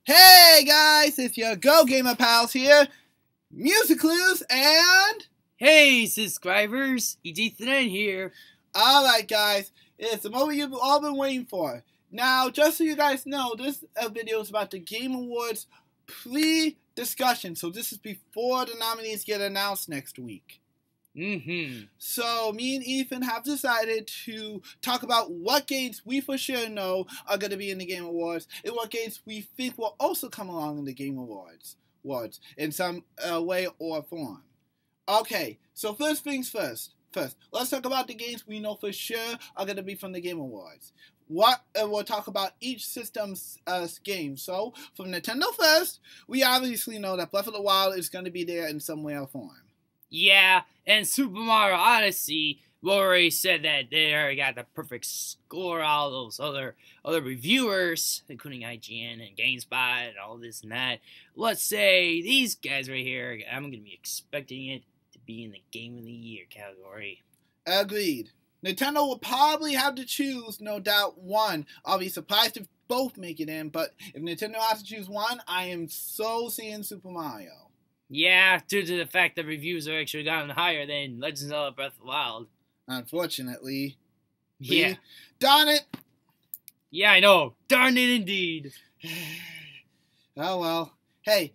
Hey guys, it's your Go Gamer pals here, MusicClues, and Hey subscribers, EG3 here. alright guys, it's the moment you've all been waiting for. Now, just so you guys know, this video is about the Game Awards pre-discussion, so this is before the nominees get announced next week. So, me and Ethan have decided to talk about what games we for sure know are going to be in the Game Awards, and what games we think will also come along in the Game Awards in some way or form. Okay, so first things first. Let's talk about the games we know for sure are going to be from the Game Awards. We'll talk about each system's game. So, from Nintendo first, we obviously know that Breath of the Wild is going to be there in some way or form. Yeah, and Super Mario Odyssey, Lori said that they already got the perfect score. All those other reviewers, including IGN and GameSpot and all this and that. Let's say these guys right here, I'm going to be expecting it to be in the Game of the Year category. Agreed. Nintendo will probably have to choose, no doubt, one. I'll be surprised if both make it in, but if Nintendo has to choose one, I am so seeing Super Mario. Yeah, due to the fact that reviews are actually gotten higher than Legend of Zelda Breath of the Wild. Unfortunately. Yeah. Darn it! Yeah, I know. Darn it indeed. Oh well. Hey,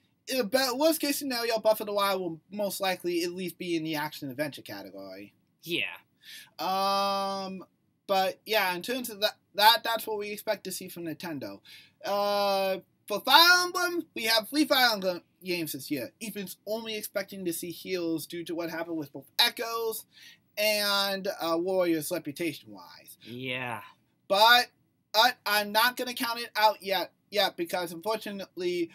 worst case scenario, Breath of the Wild will most likely at least be in the action-adventure category. Yeah. But yeah, in terms of that's what we expect to see from Nintendo. For Fire Emblem, we have 3 Fire Emblem games this year. Ethan's only expecting to see Heroes due to what happened with both Echoes and Warriors reputation-wise. Yeah. But I'm not going to count it out yet because unfortunately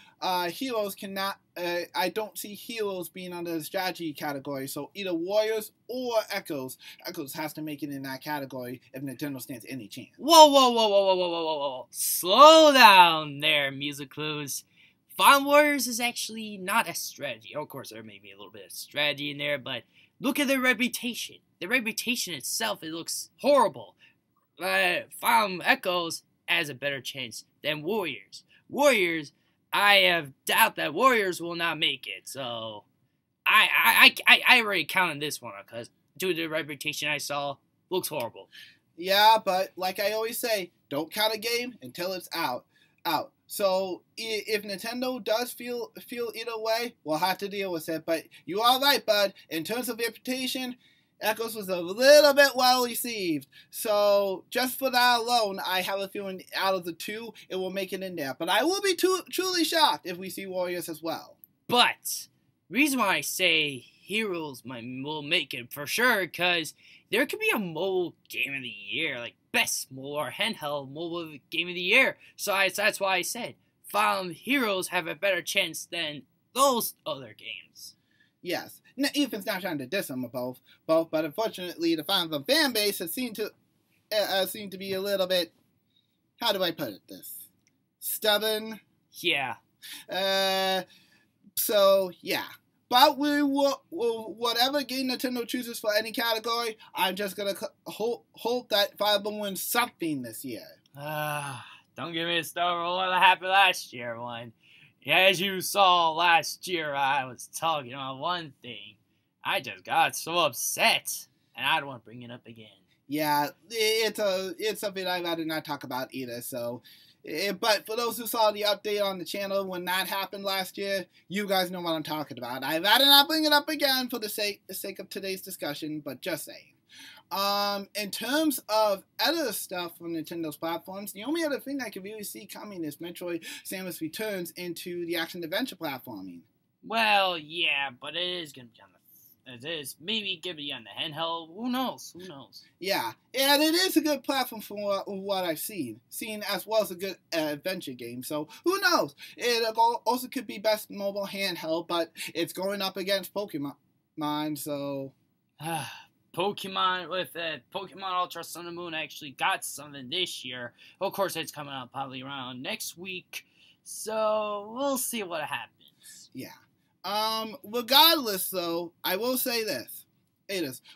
Heroes cannot, I don't see Heroes being under the strategy category, so either Warriors or Echoes has to make it in that category if Nintendo stands any chance. Whoa. Slow down there, MusicClues. Farm Warriors is actually not a strategy. Of course, there may be a little bit of strategy in there, but look at their reputation. The reputation itself, it looks horrible. Farm Echoes has a better chance than Warriors. Warriors, I have doubt that Warriors will not make it. So, I already counted this one because due to the reputation I saw, looks horrible. Yeah, but like I always say, don't count a game until it's out. So if Nintendo does feel either way, we'll have to deal with it. But you are right, bud. In terms of reputation, Echoes was a little bit well received. So just for that alone, I have a feeling out of the two, it will make it in there. But I will be truly shocked if we see Warriors as well. But reason why I say Heroes will make it for sure, because there could be a mobile game of the year, like best mobile or handheld mobile game of the year. So that's why I said Heroes have a better chance than those other games. Yes. Ethan's not trying to diss them both, but unfortunately, the Fire Emblem fan base has seemed to be a little bit, how do I put it this? Stubborn. Yeah. So yeah. But we will, whatever game Nintendo chooses for any category, I'm just gonna hope that Fire Emblem wins something this year. Don't give me a story on what happened last year, one. As you saw last year, I was talking about one thing. I just got so upset, and I don't want to bring it up again. Yeah, it's something I'd rather not talk about either. So, but for those who saw the update on the channel when that happened last year, you guys know what I'm talking about. I'd rather not bring it up again for the sake of today's discussion, but just saying. In terms of other stuff from Nintendo's platforms, the only other thing I can really see coming is Metroid Samus Returns into the action-adventure platforming. Well, yeah, but it is going to be on maybe going to be on the handheld. Who knows? Yeah, and it is a good platform from what I've seen as well as a good adventure game, so who knows? It also could be best mobile handheld, but it's going up against Pokemon, so... Pokemon with Pokemon Ultra Sun and Moon actually got something this year. Of course, it's coming out probably around next week, so we'll see what happens. Yeah. Regardless, though, I will say this: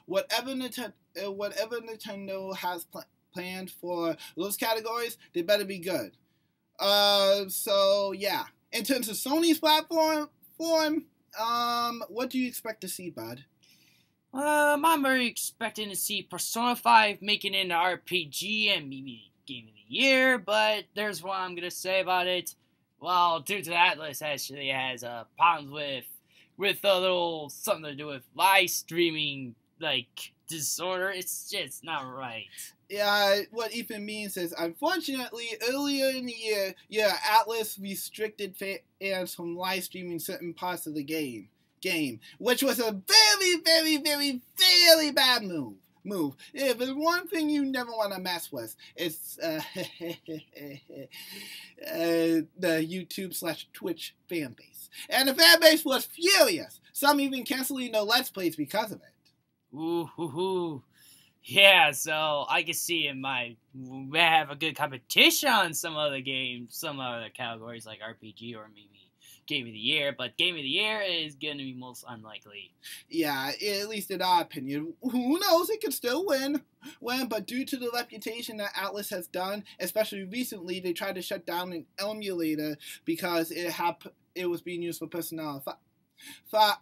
whatever Nintendo has planned for those categories, they better be good. So yeah. In terms of Sony's platform, what do you expect to see, bud? I'm very expecting to see Persona 5 making it an RPG and maybe Game of the Year, but there's what I'm gonna say about it. Well, due to Atlas actually has problems with a little something to do with live streaming disorder. It's just not right. Yeah, what Ethan means is, unfortunately, earlier in the year, Atlas restricted fans from live streaming certain parts of the game, which was a very, very, very, very bad move. If there's one thing you never want to mess with, it's the YouTube/Twitch fan base. And the fan base was furious. Some even canceling their Let's Plays because of it. Ooh. Yeah, so I can see it might have a good competition on some other games, some other categories like RPG or maybe Game of the Year, but Game of the Year is going to be most unlikely. Yeah, at least in our opinion. Who knows? It could still win, but due to the reputation that Atlas has done, especially recently, they tried to shut down an emulator because it was being used for Persona 5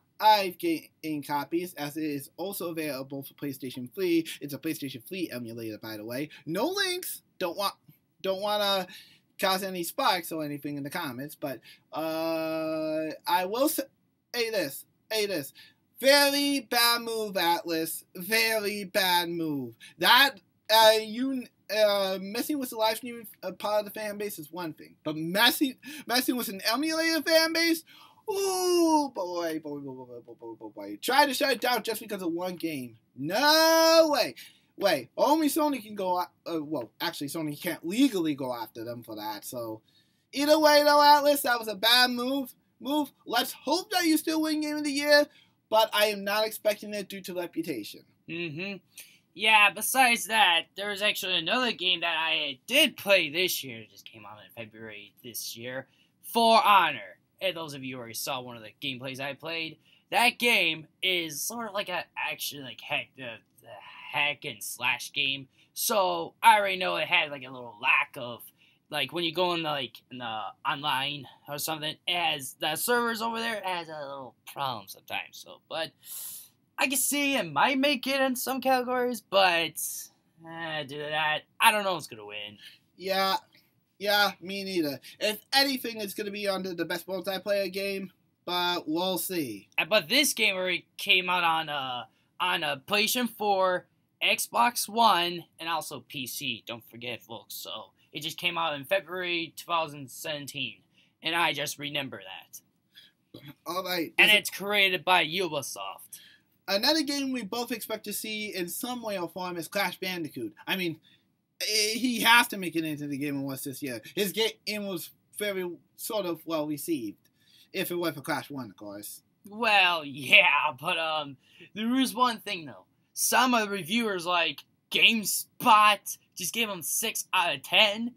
game copies, as it is also available for PlayStation 3. It's a PlayStation 3 emulator, by the way. No links. Don't want to cause any sparks or anything in the comments, but I will say this. Very bad move, Atlas. Very bad move. That messing with the live streaming part of the fan base is one thing, but messing with an emulator fan base. Ooh, boy. Try to shut it down just because of one game. No way. Wait, only Sony can go, actually Sony can't legally go after them for that, so either way though, Atlas, that was a bad move. Let's hope that you still win Game of the Year, but I am not expecting it due to reputation. Yeah, besides that, there was actually another game that I did play this year. It just came out in February this year, For Honor. And those of you who already saw one of the gameplays I played, that game is sort of like an action, hack and slash game. So I already know it had a little lack of, when you go in the online or something, as the servers over there has a little problem sometimes. So, but I can see it might make it in some categories, but due to that, I don't know who's gonna win. Yeah, me neither. If anything, it's going to be under the best multiplayer game, but we'll see. But this game already came out on a PlayStation 4, Xbox One, and also PC. Don't forget, folks. So it just came out in February 2017, and I just remember that. All right. And it's created by Ubisoft. Another game we both expect to see in some way or form is Crash Bandicoot. I mean, he has to make it into the Game Awards this year. His game was very sort of well received, if it were for Crash 1, of course. Well, yeah, but there is one thing though. Some of the reviewers, like GameSpot, just gave him 6 out of 10.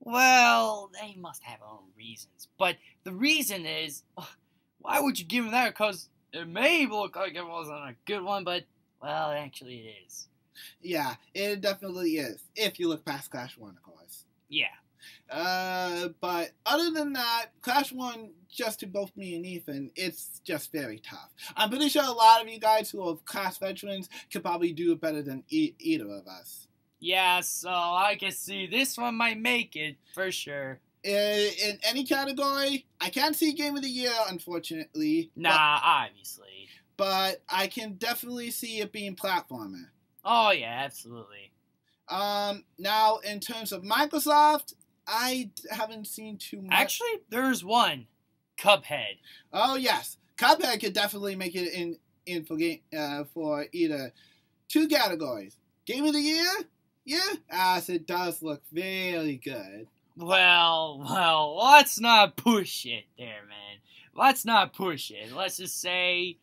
Well, they must have their own reasons. But the reason is, why would you give him that? Because it may look like it wasn't a good one, but, well, actually it is. Yeah, it definitely is, if you look past Crash 1, of course. Yeah. But other than that, Crash 1, just to both me and Ethan, it's just very tough. I'm pretty sure a lot of you guys who are Crash veterans could probably do it better than either of us. Yeah, so I can see this one might make it, for sure. In any category, I can't see Game of the Year, unfortunately. Nah, obviously. But I can definitely see it being platformer. Oh, yeah, absolutely. Now, in terms of Microsoft, I haven't seen too much. Actually, there's one. Cuphead. Oh, yes. Cuphead could definitely make it in for either 2 categories. Game of the Year? Yeah, as it does look very good. Well, let's not push it there, man. Let's not push it. Let's just say...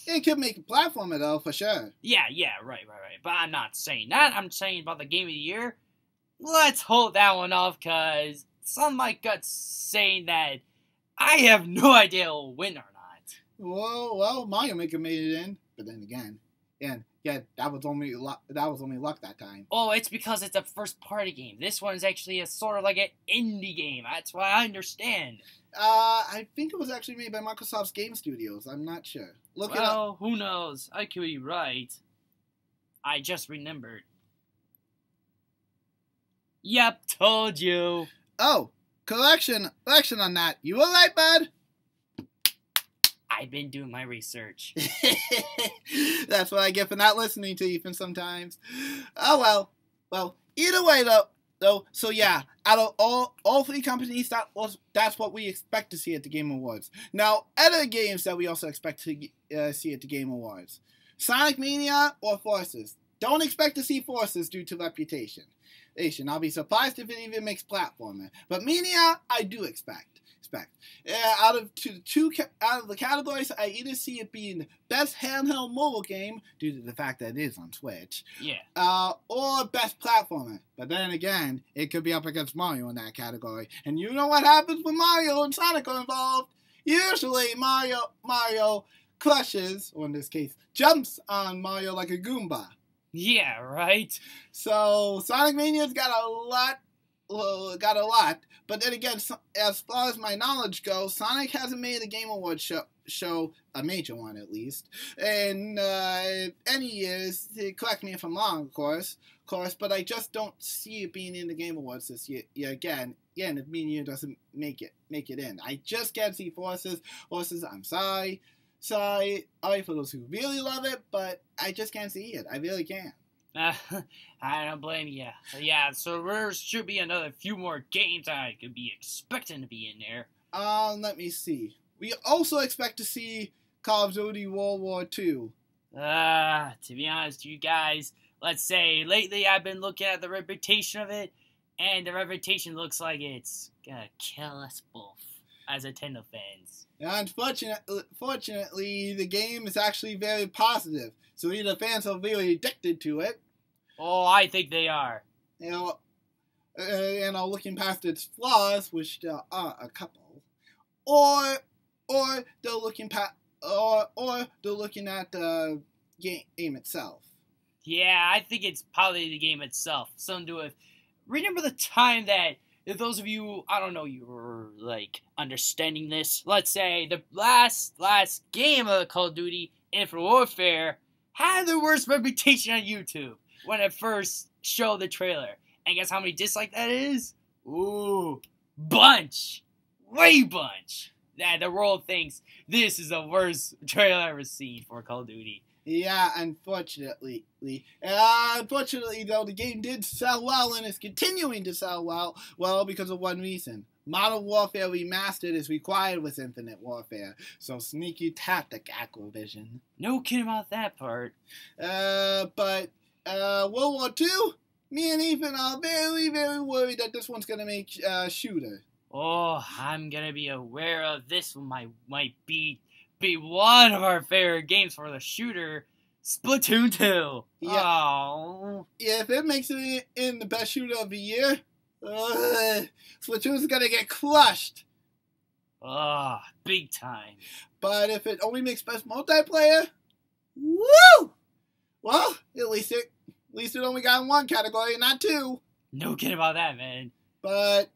It could make a platformer, though, for sure. Yeah, right. But I'm not saying that. I'm saying about the Game of the Year. Let's hold that one off, because some of my gut's saying that I have no idea who'll win or not. Well, Mario Maker made it in, but then again. And yeah, that was only luck that time. Oh, it's because it's a first-party game. This one's actually a sort of like an indie game. That's why I understand. I think it was actually made by Microsoft's Game Studios. I'm not sure. Look it up. Well, who knows? I could be right. I just remembered. Yep, told you. Oh, correction on that. You were right, bud. I've been doing my research. That's what I get for not listening to Ethan sometimes. Oh well. Well, either way though. So yeah, out of all three companies, that's what we expect to see at the Game Awards. Now, other games that we also expect to see at the Game Awards: Sonic Mania or Forces. Don't expect to see Forces due to reputation. I'll be surprised if it even makes platforming. But Mania, I do expect. Out of the categories, I either see it being best handheld mobile game due to the fact that it is on Switch. Yeah. Or best platformer. But then again, it could be up against Mario in that category. And you know what happens when Mario and Sonic are involved? Usually Mario crushes, or in this case, jumps on Mario like a Goomba. Yeah, right? So Sonic Mania's got a lot. But then again, as far as my knowledge goes, Sonic hasn't made a Game Awards show, a major one at least, in any years. Correct me if I'm wrong, of course, but I just don't see it being in the Game Awards this year. Again, if Mania doesn't make it in, I just can't see Forces. I'm sorry for those who really love it, but I just can't see it. I really can't. I don't blame you. Yeah, so there should be another few more games I could be expecting to be in there. Let me see. We also expect to see Call of Duty World War II. To be honest, you guys, let's say lately I've been looking at the reputation of it, and the reputation looks like it's gonna kill us both as Nintendo fans. Unfortunately, the game is actually very positive, so either fans are very addicted to it. Oh, I think they are. Looking past its flaws, which there are a couple, or they're looking at the game itself. Yeah, I think it's probably the game itself. Something to do with. Remember the time that, if those of you, I don't know, you were like understanding this. Let's say the last game of Call of Duty, Infinite Warfare, had the worst reputation on YouTube when it first showed the trailer. And guess how many dislikes that is? Ooh, bunch. Way bunch. That the world thinks this is the worst trailer I've ever seen for Call of Duty. Yeah, unfortunately. Unfortunately, though, the game did sell well and is continuing to sell well because of one reason. Modern Warfare Remastered is required with Infinite Warfare, so sneaky tactic, Activision. No kidding about that part. But World War II, me and Ethan are very, very worried that this one's going to make shooter. Oh, I'm going to be aware of this one might be one of our favorite games for the shooter, Splatoon 2. Yeah. Oh. Yeah, if it makes it in the best shooter of the year, Splatoon's going to get crushed. Oh, big time. But if it only makes best multiplayer, woo! Well, at least it only got in one category, not two. No kidding about that, man. But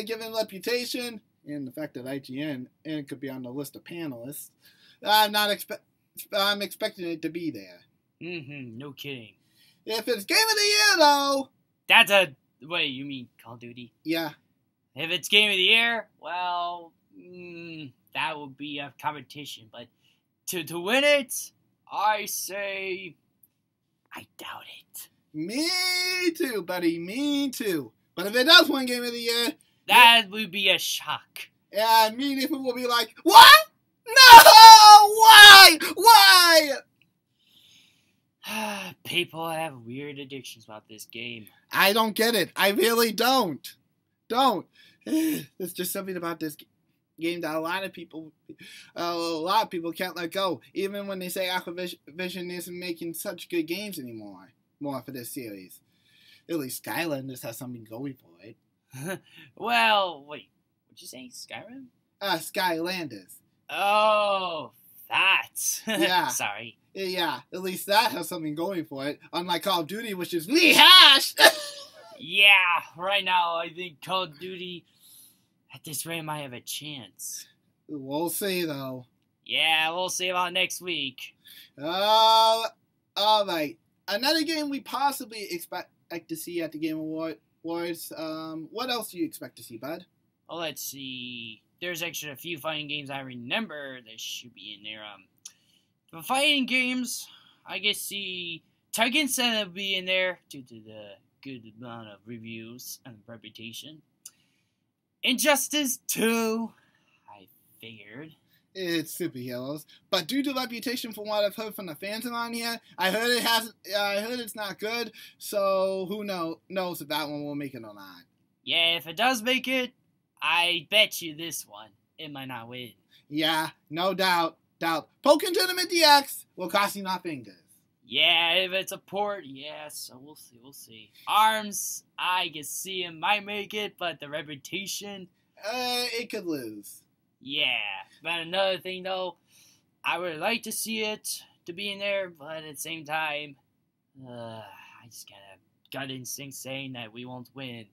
given reputation and the fact that IGN and it could be on the list of panelists, I'm expecting it to be there. No kidding. If it's Game of the Year, though, wait, you mean Call of Duty? Yeah. If it's Game of the Year, well, that would be a competition. But to win it, I say I doubt it. Me too, buddy. Me too. But if it does win Game of the Year, that would be a shock. Yeah, me and Ethan will be like, what? No! Why? People have weird addictions about this game. I don't get it. I really don't. There's just something about this game that a lot of people can't let go. Even when they say Activision isn't making such good games anymore. More for this series. At least Skylanders has something going for it. Well, wait. What'd you say? Skyrim? Skylanders. Oh, that. Yeah. Sorry. Yeah, at least that has something going for it. Unlike Call of Duty, which is rehashed. Yeah, right now I think Call of Duty at this rate might have a chance. We'll see, though. Yeah, we'll see about next week. All right. Another game we possibly expect to see at the Game Awards. What else do you expect to see, bud? Well, let's see. There's actually a few fighting games I remember that should be in there. The fighting games, I guess see Tekken 7 will be in there due to the good amount of reviews and reputation. Injustice 2, I figured. It's superheroes, but due to reputation, from what I've heard from the fans around here, I heard it's not good. So who knows if that one will make it or not? Yeah, if it does make it, I bet you this one it might not win. Yeah, no doubt. Pokken Tournament DX will cost you not fingers. Yeah, if it's a port, yeah, so we'll see. ARMS, I can see it might make it, but the reputation, it could lose. Yeah, but another thing though, I would like to see it to be in there, but at the same time, I just got a gut instinct saying that we won't win.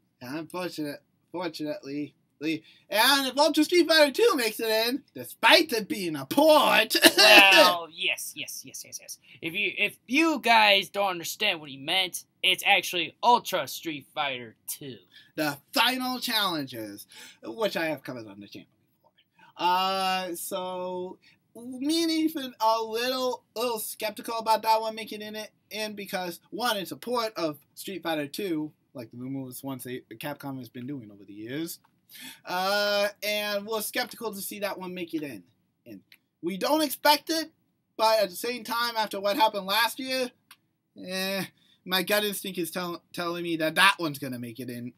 Fortunately. And if Ultra Street Fighter 2 makes it in, despite it being a port. Well, yes. If you guys don't understand what he meant, it's actually Ultra Street Fighter 2. The final challenges, which I have covered on the channel before. So me and Ethan are a little skeptical about that one making it in because one, it's a port of Street Fighter 2, like the numerous ones Capcom has been doing over the years. And we're skeptical to see that one make it in. And we don't expect it, but at the same time, after what happened last year, my gut instinct is telling me that one's gonna make it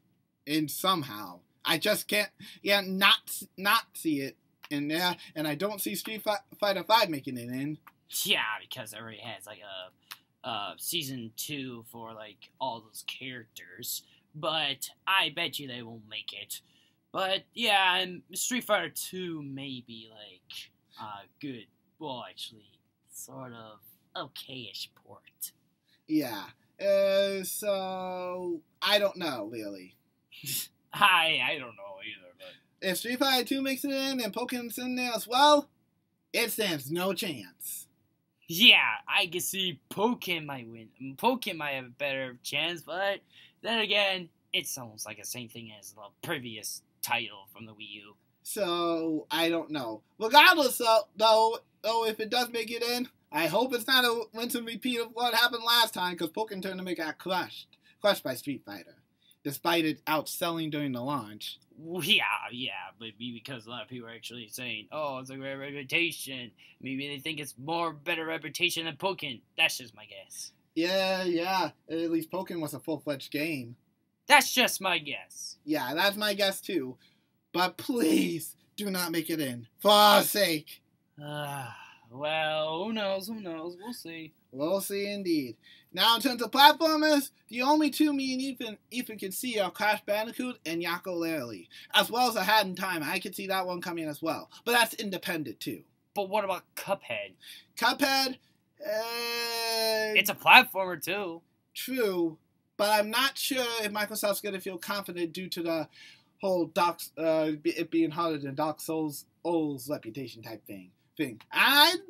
in somehow. I just can't, not see it in there, and I don't see Street Fighter 5 making it in. Yeah, because it already has like a season 2 for like all those characters, but I bet you they won't make it. But yeah, and Street Fighter 2 may be like good. Well, actually, sort of okayish port. Yeah. So I don't know really. I don't know either. But if Street Fighter 2 makes it in and Pokem's in there as well, it stands no chance. Yeah, I can see Pokemon might win. Pokemon might have a better chance, but then again, it's almost like the same thing as the previous title from the Wii U. So, I don't know. Regardless, though, if it does make it in, I hope it's not a rinse and repeat of what happened last time, because Pokken Tournament got crushed by Street Fighter, despite it outselling during the launch. Yeah, but because a lot of people are actually saying, oh, it's a great reputation. Maybe they think it's better reputation than Pokken. That's just my guess. Yeah. At least Pokken was a full-fledged game. That's just my guess. Yeah, that's my guess too. But please, do not make it in. For our sake. Well, who knows? We'll see. We'll see indeed. Now, in terms of platformers, the only two me and Ethan can see are Crash Bandicoot and Yako Larry. As well as A Hat in Time. I could see that one coming as well. But that's independent too. But what about Cuphead? Cuphead, it's a platformer too. True. But I'm not sure if Microsoft's going to feel confident due to the whole it being harder than Dark Souls' reputation type thing. I've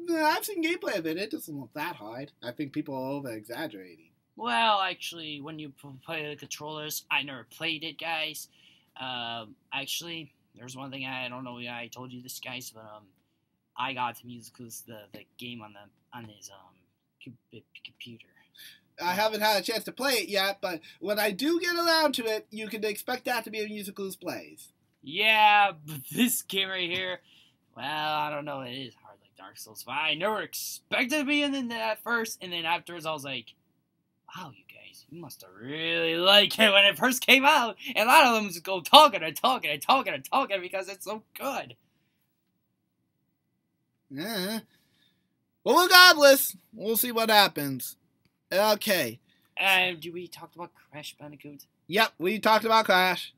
seen gameplay of it. It doesn't look that hard. I think people are over-exaggerating. Well, actually, when you play the controllers, I never played it, guys. Actually, there's one thing I don't know if I told you this, guys, but I got to MusicClues the game on his computer. I haven't had a chance to play it yet, but when I do get around to it, you can expect that to be a MusicClues plays. Yeah, but this game right here, well, I don't know, it is hard like Dark Souls 5. I never expected to be in that at first, and then afterwards I was like, wow, you guys, you must have really liked it when it first came out. And a lot of them just go talking because it's so good. Yeah. Well, regardless, we'll see what happens. Okay. Do we talk about Crash Bandicoot? Yep, we talked about Crash.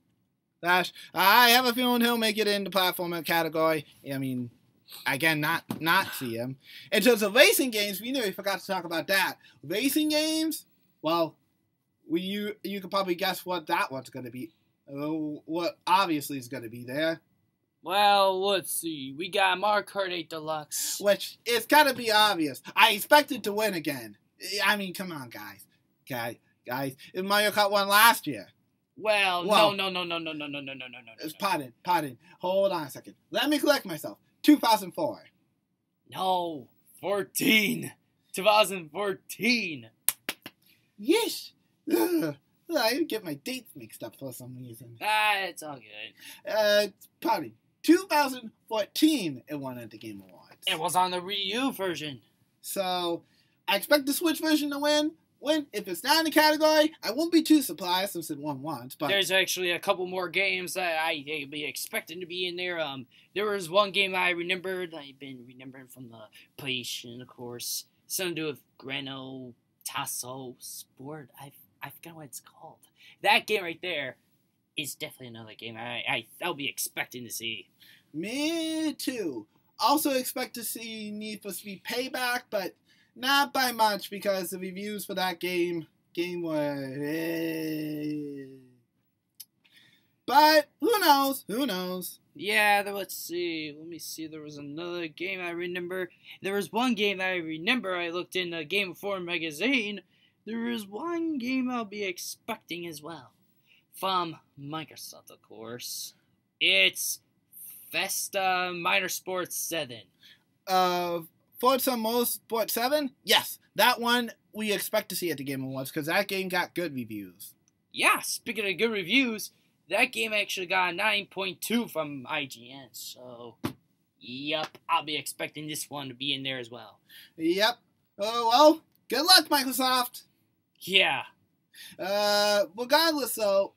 I have a feeling he'll make it in the platformer category. I mean, again, not see him. In terms of racing games, we nearly forgot to talk about that. Racing games, well, you could probably guess what that one's going to be. What obviously is going to be there. Well, let's see. We got Mario Kart 8 Deluxe. Which is got to be obvious. I expected to win again. I mean, come on, guys. Guys. Mario Kart won last year. Well, no. Pardon. Hold on a second. Let me collect myself. 2004. No. 14. 2014. Yes. Ugh. I get my dates mixed up for some reason. It's all good. Pardon. 2014 it won at the Game Awards. It was on the Wii U version. So, I expect the Switch version to win. If it's not in the category, I won't be too surprised since it won once. But there's actually a couple more games that I'd be expecting to be in there. There was one game I remembered. I've been remembering from the PlayStation, of course. Something to do with Grano Tasso Sport. I forgot what it's called. That game right there is definitely another game I'll be expecting to see. Me too. Also expect to see Need for Speed Payback, but not by much because the reviews for that game were... But who knows? Yeah, let's see. Let me see. There was another game I remember. There was one game I remember I looked in the Game Informer magazine. There is one game I'll be expecting as well. From Microsoft, of course. It's Festa Motorsport 7. Forza Motorsport 7? Yes, that one we expect to see at the Game Awards because that game got good reviews. Yeah, speaking of good reviews, that game actually got a 9.2 from IGN. So, yep, I'll be expecting this one to be in there as well. Yep. Oh, well, good luck, Microsoft. Yeah. Regardless, though,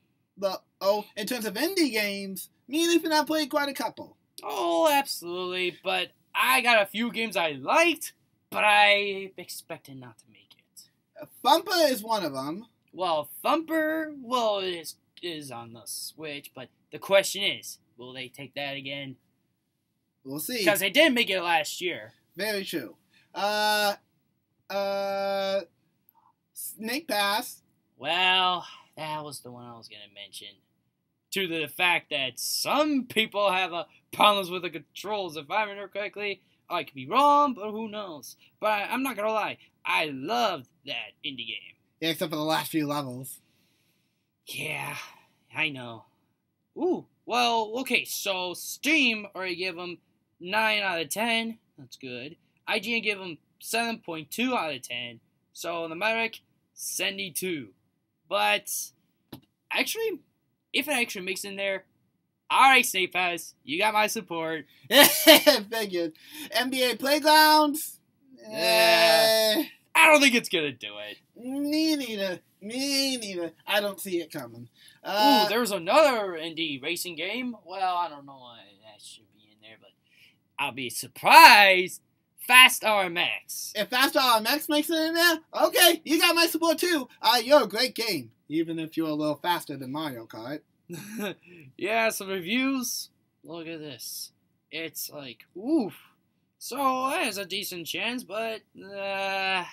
in terms of indie games, me and Leaf and I played quite a couple. Oh, absolutely. But I got a few games I liked, but I expected not to make it. Thumper is one of them. Well, Thumper, it is on the Switch, but the question is, will they take that again? We'll see. Because they did make it last year. Very true. Snake Pass. Well, that was the one I was going to mention. To the fact that some people have problems with the controls. If I remember correctly, I could be wrong, but who knows. But I'm not going to lie. I loved that indie game. Yeah, except for the last few levels. Yeah, I know. Ooh, well, okay, so Steam already gave them 9 out of 10. That's good. IGN gave them 7.2 out of 10. So, the Metacritic, 72. But, actually, if it actually makes it in there, alright, Snake Pass, you got my support. Figured. NBA Playgrounds? I don't think it's gonna do it. Me neither. I don't see it coming. Ooh, there's another indie racing game. Well, I don't know why that should be in there, but I'll be surprised. Fast RMX. If Fast RMX makes it in there, okay, you got my support too. You're a great game, even if you're a little faster than Mario Kart. Yeah, some reviews. Look at this. It's like, oof. So, it has a decent chance, but I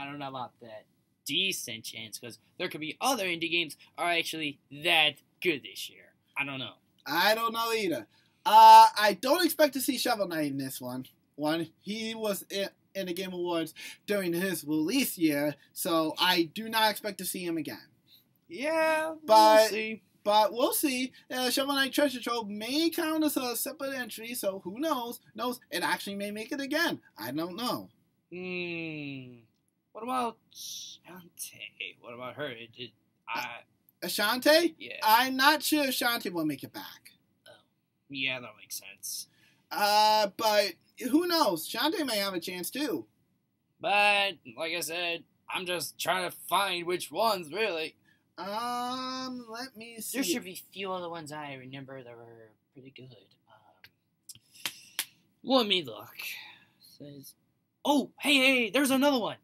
don't know about that decent chance, because there could be other indie games are actually that good this year. I don't know. I don't know either. I don't expect to see Shovel Knight in this one. He was in the Game Awards during his release year, so I do not expect to see him again. Yeah, we'll see. But we'll see. Shovel Knight Treasure Trove may count as a separate entry, so who knows? It actually may make it again. I don't know. What about Shantae? What about her? Ashante? Yeah. I'm not sure Ashante will make it back. Oh, yeah, that makes sense. But who knows? Shantae may have a chance too. But, like I said, I'm just trying to find which ones, really. Let me see. There should be a few other ones I remember that were pretty good. Let me look. Says, oh, hey, there's another one.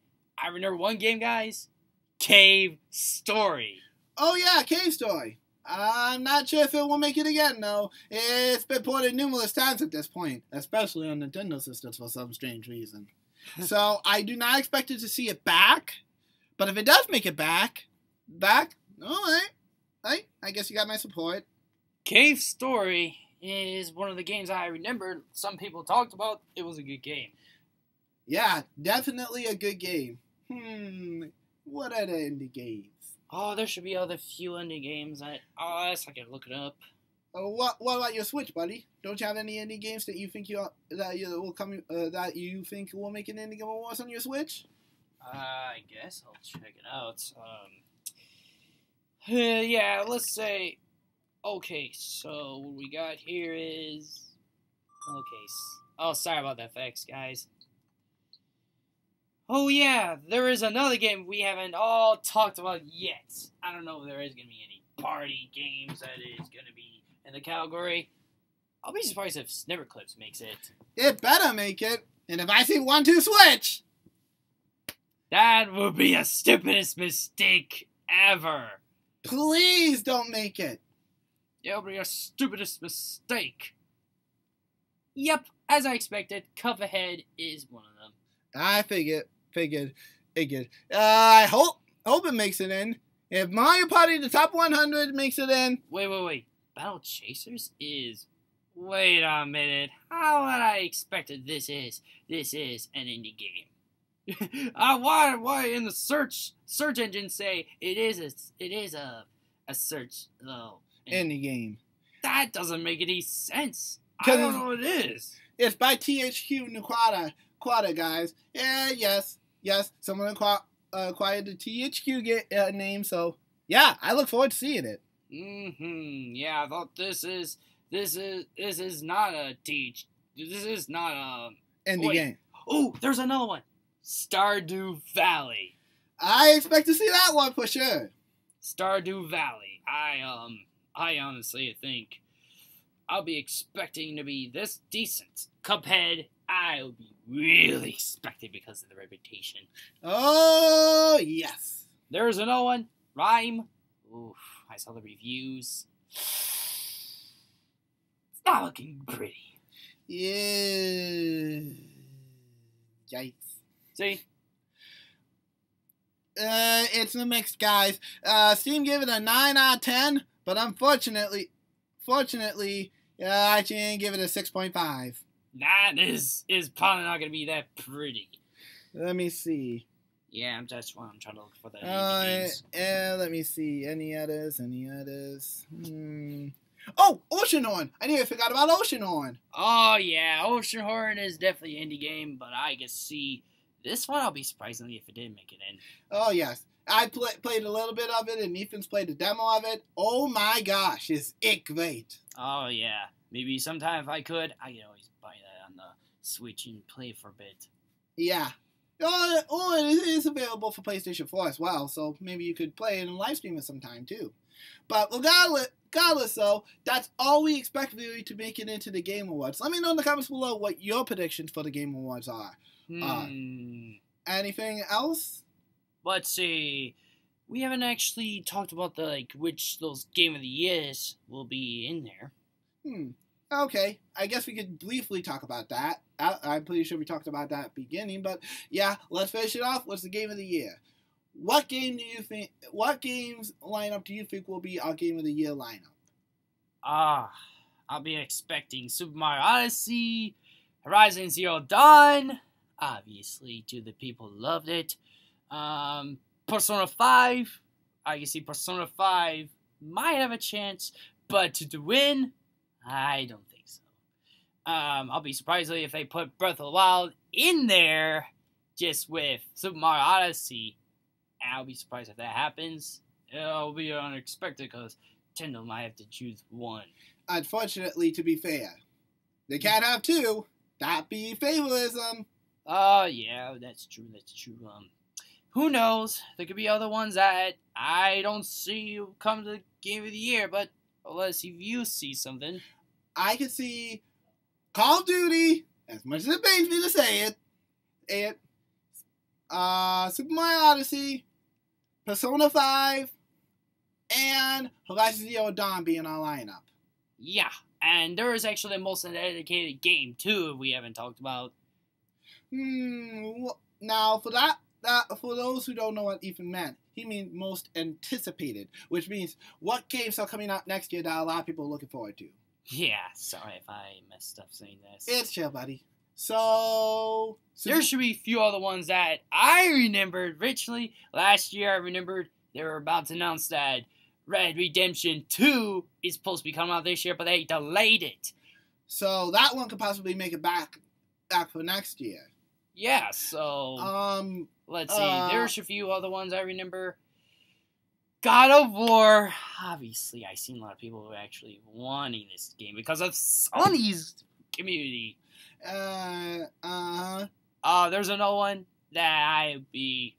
I remember one game, guys. Cave Story. Oh, yeah, Cave Story. I'm not sure if it will make it again, though. It's been ported numerous times at this point, especially on Nintendo systems for some strange reason. So I do not expect it to see it back. But if it does make it back, alright. I guess you got my support. Cave Story is one of the games I remember some people talked about. It was a good game. Yeah, definitely a good game. What are the indie games? Oh, there should be other few indie games. I can look it up. What about your Switch, buddy? Don't you have any indie games that you think that you think will make an Indie Game Awards on your Switch? I guess I'll check it out. Yeah, let's say. Okay, so what we got here is. Okay. Oh, sorry about that, facts, guys. Oh yeah, there is another game we haven't all talked about yet. I don't know if there is going to be any party games that is going to be in the category. I'll be surprised if Snipperclips makes it. It better make it. And if I see 1-2 Switch, that would be the stupidest mistake ever. Please don't make it. It'll be the stupidest mistake. Yep, as I expected, Cuphead is one of them. I figured. I hope it makes it in. If Mario Party the top 100 makes it in. Wait. Battle Chasers is. Wait a minute. How would I expected this is an indie game? Why in the search engine say it is a search indie game? That doesn't make any sense. I don't know what it is. It's by THQ Quada, guys. Yes. Someone acquired the THQ name, so yeah, I look forward to seeing it. Yeah, I thought this is not a indie game. Oh, there's another one. Stardew Valley. I expect to see that one for sure. Stardew Valley. I honestly think I'll be expecting to be this decent. Cuphead, I'll be really expecting because of the reputation. Oh, yes. There's another one. Rhyme. Oof, I saw the reviews. It's not looking pretty. Yeah. Yikes. See? It's a mix, guys. Steam gave it a 9 out of 10, but unfortunately, I can give it a 6.5. That is probably not going to be that pretty. Let me see. Yeah, I'm trying to look for the games. Let me see. Any others? Oh, Oceanhorn! I nearly forgot about Oceanhorn. Oh, yeah. Oceanhorn is definitely an indie game, but I can see this one. I'll be surprisingly if it didn't make it in. Oh, yes. I played a little bit of it, and Ethan's played a demo of it. Oh, my gosh. Is it great? Oh, yeah. Maybe sometime if I could always buy that on the Switch and play for a bit. Yeah. Oh, it is available for PlayStation 4 as well, so maybe you could play it and live stream it sometime, too. But regardless, though, that's all we expect really to make it into the Game Awards. Let me know in the comments below what your predictions for the Game Awards are. Anything else? Let's see. We haven't actually talked about which those Game of the Years will be in there. Okay, I guess we could briefly talk about that. I'm pretty sure we talked about that at the beginning, but yeah, let's finish it off. What's the Game of the Year? What games lineup do you think will be our Game of the Year lineup? I'll be expecting Super Mario Odyssey, Horizon Zero Dawn, obviously, to the people who loved it. Persona 5, I can see Persona 5 might have a chance, but to win, I don't think so. I'll be surprised if they put Breath of the Wild in there just with Super Mario Odyssey. I'll be surprised if that happens. It'll be unexpected because Nintendo might have to choose one. Unfortunately, to be fair, they can't have two. That'd be favoritism. Oh, yeah, that's true. Who knows? There could be other ones that I don't see come to the Game of the Year, but unless if you see something. I could see Call of Duty, as much as it pains me to say it, Super Mario Odyssey, Persona 5, and Horizon Zero Dawn being our lineup. Yeah, and there is actually a most dedicated game too we haven't talked about. Now for that for those who don't know what Ethan meant, he means most anticipated, which means what games are coming out next year that a lot of people are looking forward to. Yeah, sorry if I messed up saying this. It's chill, buddy. So there should be a few other ones that I remembered originally. Last year I remembered they were about to announce that Red Redemption 2 is supposed to be coming out this year, but they delayed it. So that one could possibly make it back for next year. Yeah, so let's see. There's a few other ones I remember. God of War. Obviously, I've seen a lot of people who are actually wanting this game because of Sony's community. There's another one that I'll be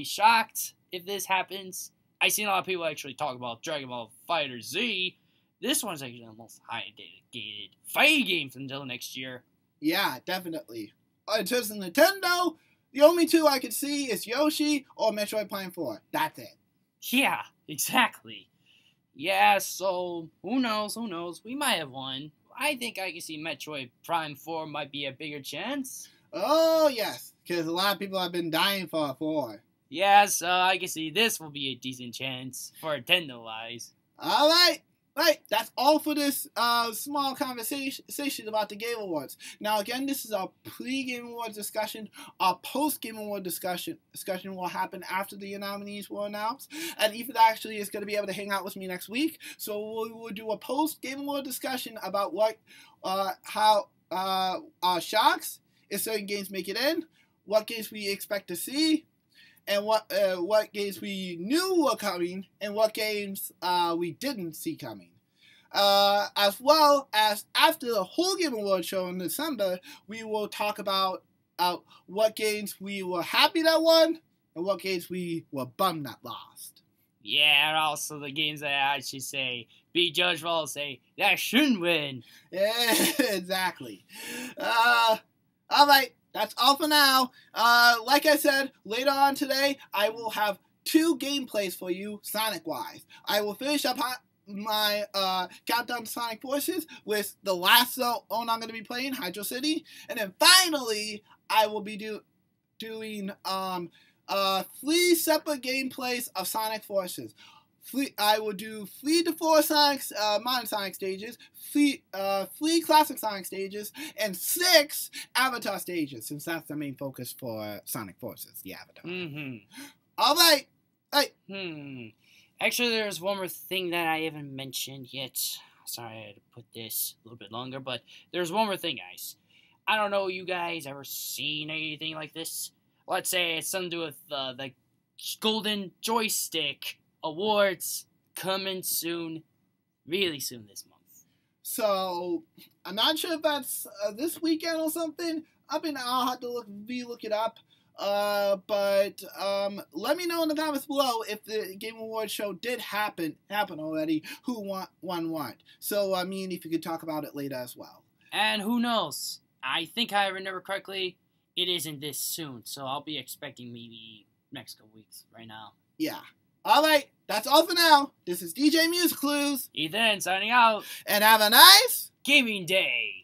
shocked if this happens. I've seen a lot of people actually talk about Dragon Ball Fighter Z. This one's actually the most highly dedicated fighting games until next year. Yeah, definitely. In terms of Nintendo, the only two I could see is Yoshi or Metroid Prime 4. That's it. Yeah, exactly. Yeah, so who knows? We might have one. I think I can see Metroid Prime 4 might be a bigger chance. Oh, yes, because a lot of people have been dying for a 4. Yeah, so I can see this will be a decent chance for Nintendo-wise. All right. Right, that's all for this small conversation about the Game Awards. Now, again, this is our pre-Game Awards discussion. Our post-Game Award discussion will happen after the nominees were announced. And Ethan actually is going to be able to hang out with me next week. So we will do a post-Game Award discussion about how our shocks if certain games make it in, what games we expect to see, and what games we knew were coming, and what games we didn't see coming. As well as after the whole Game Awards show in December, we will talk about what games we were happy that won, and what games we were bummed that lost. Yeah, and also the games that I should say, be judged for, say, that shouldn't win. Yeah, exactly. All right. That's all for now. Like I said, later on today, I will have 2 gameplays for you, Sonic-wise. I will finish up my Countdown to Sonic Forces with the last zone I'm going to be playing, Hydro City. And then finally, I will be doing 3 separate gameplays of Sonic Forces. I will do 3 to 4 Sonic, modern Sonic stages, 3 classic Sonic stages, and 6 Avatar stages, since that's the main focus for Sonic Forces, the Avatar. All right. Actually, there's one more thing that I haven't mentioned yet. Sorry, I had to put this a little bit longer, but there's one more thing, guys. I don't know, you guys ever seen anything like this? Let's say it's something to do with the Golden Joystick Awards coming soon, really soon this month. So, I'm not sure if that's this weekend or something. I'll have to look it up. But let me know in the comments below if the Game Awards show did happen already, who won what. So, if you could talk about it later as well. And who knows? I think I remember correctly, it isn't this soon, so I'll be expecting maybe next couple weeks right now. Yeah. Alright, that's all for now. This is DJ MusicClues. Ethan signing out. And have a nice gaming day.